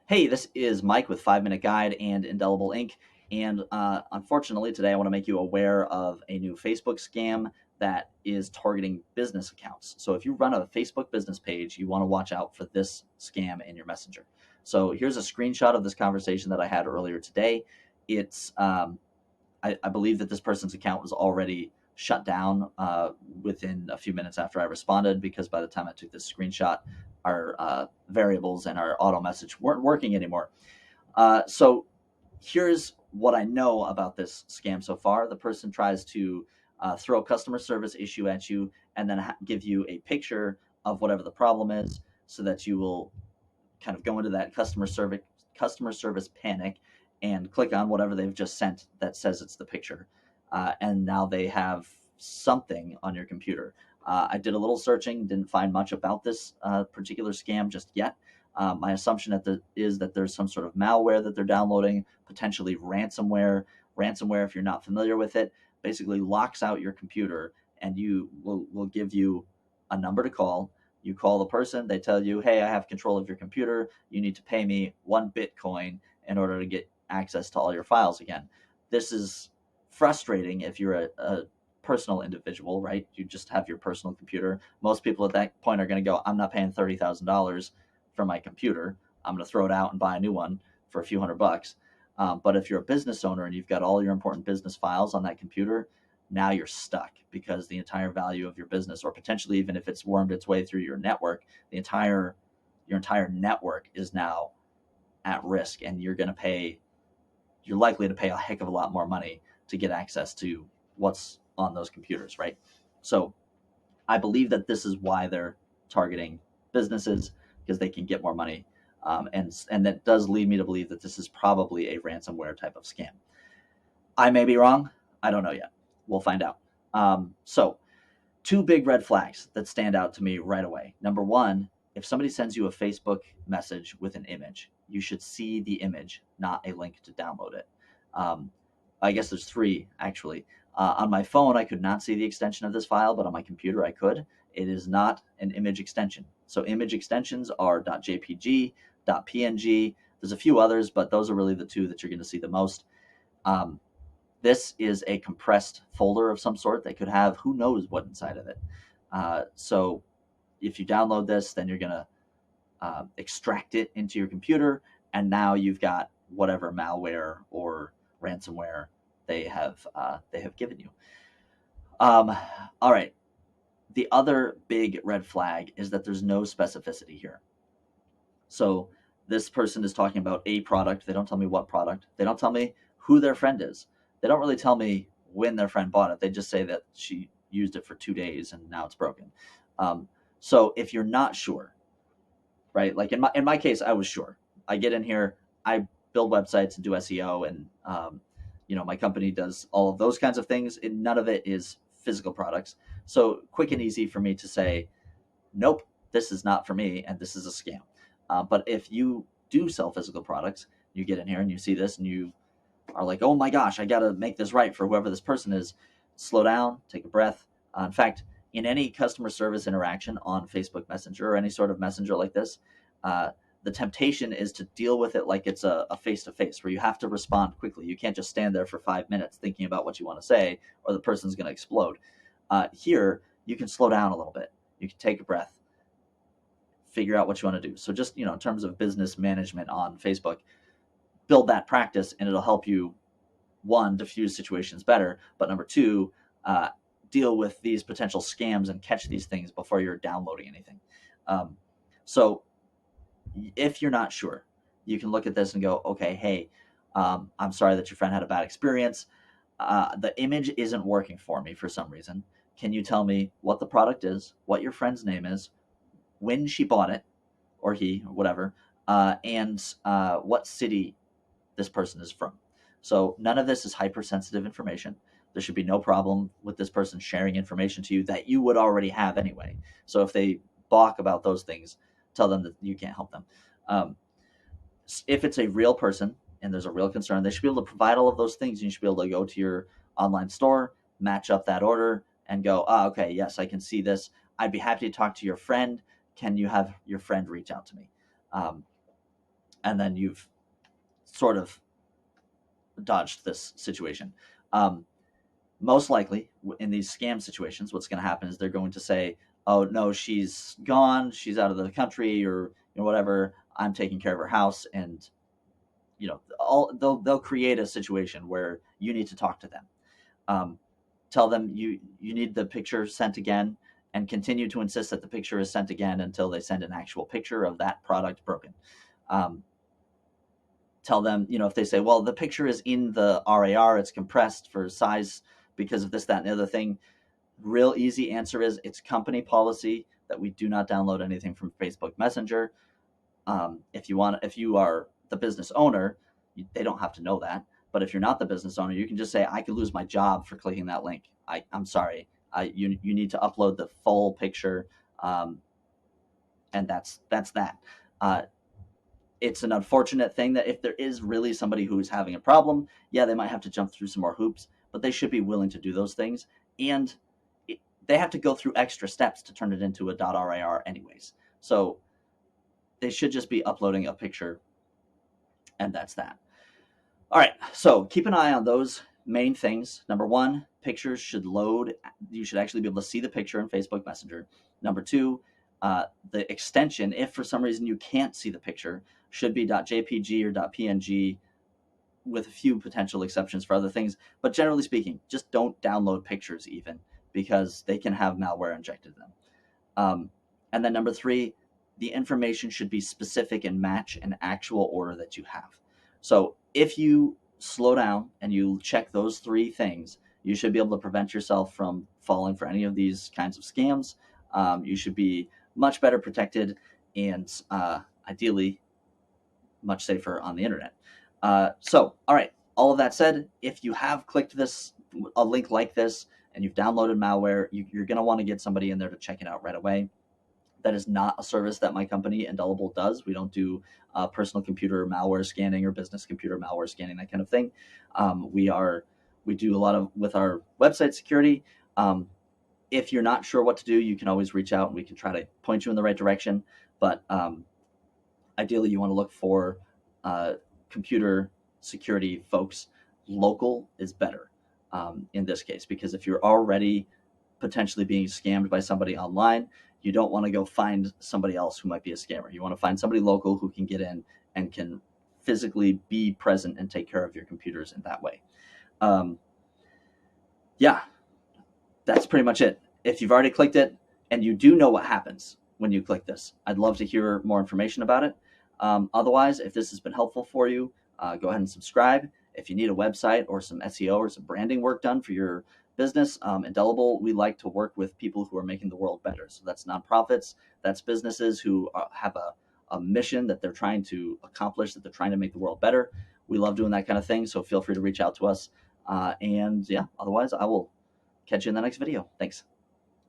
Hey, this is Mike with 5 Minute Guide and Indelible Ink. And unfortunately, today I want to make you aware of a new Facebook scam that is targeting business accounts. So if you run a Facebook business page, you want to watch out for this scam in your Messenger. So here's a screenshot of this conversation that I had earlier today. It's I believe that this person's account was already shut down within a few minutes after I responded, because by the time I took this screenshot, our variables and our auto message weren't working anymore. So here's what I know about this scam so far. The person tries to throw a customer service issue at you and then give you a picture of whatever the problem is, so that you will kind of go into that customer service panic and click on whatever they've just sent that says it's the picture, and now they have something on your computer. I did a little searching, didn't find much about this particular scam just yet. My assumption is that there's some sort of malware that they're downloading, potentially ransomware. Ransomware, if you're not familiar with it, basically locks out your computer, and you will give you a number to call. You call the person, they tell you, hey, I have control of your computer. You need to pay me 1 Bitcoin in order to get access to all your files again. This is frustrating if you're a personal individual, right? You just have your personal computer. Most people at that point are going to go, I'm not paying $30,000 for my computer. I'm going to throw it out and buy a new one for a few $100. But if you're a business owner and you've got all your important business files on that computer, now you're stuck, because the entire value of your business, or potentially even if it's wormed its way through your network, your entire network is now at risk, and you're likely to pay a heck of a lot more money to get access to what's on those computers, right? So I believe that this is why they're targeting businesses, because they can get more money. And that does lead me to believe that this is probably a ransomware type of scam. I may be wrong. I don't know yet. We'll find out. So two big red flags that stand out to me right away. Number one, if somebody sends you a Facebook message with an image, you should see the image, not a link to download it. Um, I guess there's three, actually. On my phone, I could not see the extension of this file, but on my computer, I could. It is not an image extension. So image extensions are .jpg, .png. There's a few others, but those are really the two that you're going to see the most. Um, this is a compressed folder of some sort that could have who knows what inside of it. So if you download this, then you're going to extract it into your computer, and now you've got whatever malware or ransomware they have given you. All right. The other big red flag is that there's no specificity here. So this person is talking about a product. They don't tell me what product. They don't tell me who their friend is. They don't really tell me when their friend bought it. They just say that she used it for 2 days and now it's broken. So if you're not sure, right? Like in my case, I was sure. I get in here, I build websites and do SEO, and my company does all of those kinds of things. And none of it is physical products. So quick and easy for me to say, nope, this is not for me, and this is a scam. But if you do sell physical products, you get in here and you see this and you are like, oh my gosh, I got to make this right for whoever this person is. Slow down, take a breath. In fact, in any customer service interaction on Facebook Messenger or any sort of messenger like this, the temptation is to deal with it like it's a face-to-face, where you have to respond quickly. You can't just stand there for 5 minutes thinking about what you want to say, or the person's going to explode. Here, you can slow down a little bit. You can take a breath, figure out what you want to do. So just, in terms of business management on Facebook, build that practice, and it'll help you, one, diffuse situations better, but number two, deal with these potential scams and catch these things before you're downloading anything. So if you're not sure, you can look at this and go, okay, hey, I'm sorry that your friend had a bad experience. The image isn't working for me for some reason. Can you tell me what the product is, what your friend's name is, when she bought it, or he, or whatever, and what city this person is from? So none of this is hypersensitive information. There should be no problem with this person sharing information to you that you would already have anyway. So if they balk about those things, tell them that you can't help them. Um, if it's a real person and there's a real concern, they should be able to provide all of those things. You should be able to go to your online store, match up that order, and go, okay, yes, I can see this. I'd be happy to talk to your friend. Can you have your friend reach out to me? Um, and then you've sort of dodged this situation. Most likely in these scam situations, what's going to happen is they're going to say, oh no, she's gone, she's out of the country, or whatever, I'm taking care of her house. And they'll create a situation where you need to talk to them. Tell them you need the picture sent again, and continue to insist that the picture is sent again until they send an actual picture of that product broken. Tell them, if they say, well, the picture is in the RAR, it's compressed for size because of this, that, and the other thing. Real easy answer is it's company policy that we do not download anything from Facebook Messenger. If you are the business owner, they don't have to know that. But if you're not the business owner, you can just say, I could lose my job for clicking that link. I'm sorry. You need to upload the full picture, and that's that. It's an unfortunate thing that if there is really somebody who's having a problem, yeah, they might have to jump through some more hoops, but they should be willing to do those things. And they have to go through extra steps to turn it into a .rar anyways. So they should just be uploading a picture, and that's that. All right, so keep an eye on those main things. Number one, pictures should load. You should actually be able to see the picture in Facebook Messenger. Number two, the extension, if for some reason you can't see the picture, should be .jpg or .png, with a few potential exceptions for other things. But generally speaking, just don't download pictures even, because they can have malware injected in them. And then number three, the information should be specific and match an actual order that you have. So if you slow down and you check those three things, you should be able to prevent yourself from falling for any of these kinds of scams. You should be much better protected, and ideally much safer on the internet. So, all right, all of that said, if you have clicked a link like this, and you've downloaded malware, you're going to want to get somebody in there to check it out right away. That is not a service that my company, Indelible, does. We don't do personal computer malware scanning or business computer malware scanning, that kind of thing. We do a lot of with our website security. If you're not sure what to do, you can always reach out and we can try to point you in the right direction. But ideally, you want to look for computer security folks. Local is better in this case, because if you're already potentially being scammed by somebody online, you don't want to go find somebody else who might be a scammer. You want to find somebody local who can get in and can physically be present and take care of your computers in that way. Yeah, that's pretty much it. If you've already clicked it and you do know what happens when you click this, I'd love to hear more information about it. Otherwise, if this has been helpful for you, go ahead and subscribe. If you need a website or some SEO or some branding work done for your business, Indelible, we like to work with people who are making the world better. So that's nonprofits, that's businesses who have a mission that they're trying to accomplish, that they're trying to make the world better. We love doing that kind of thing, so feel free to reach out to us. And yeah, otherwise, I will catch you in the next video. Thanks.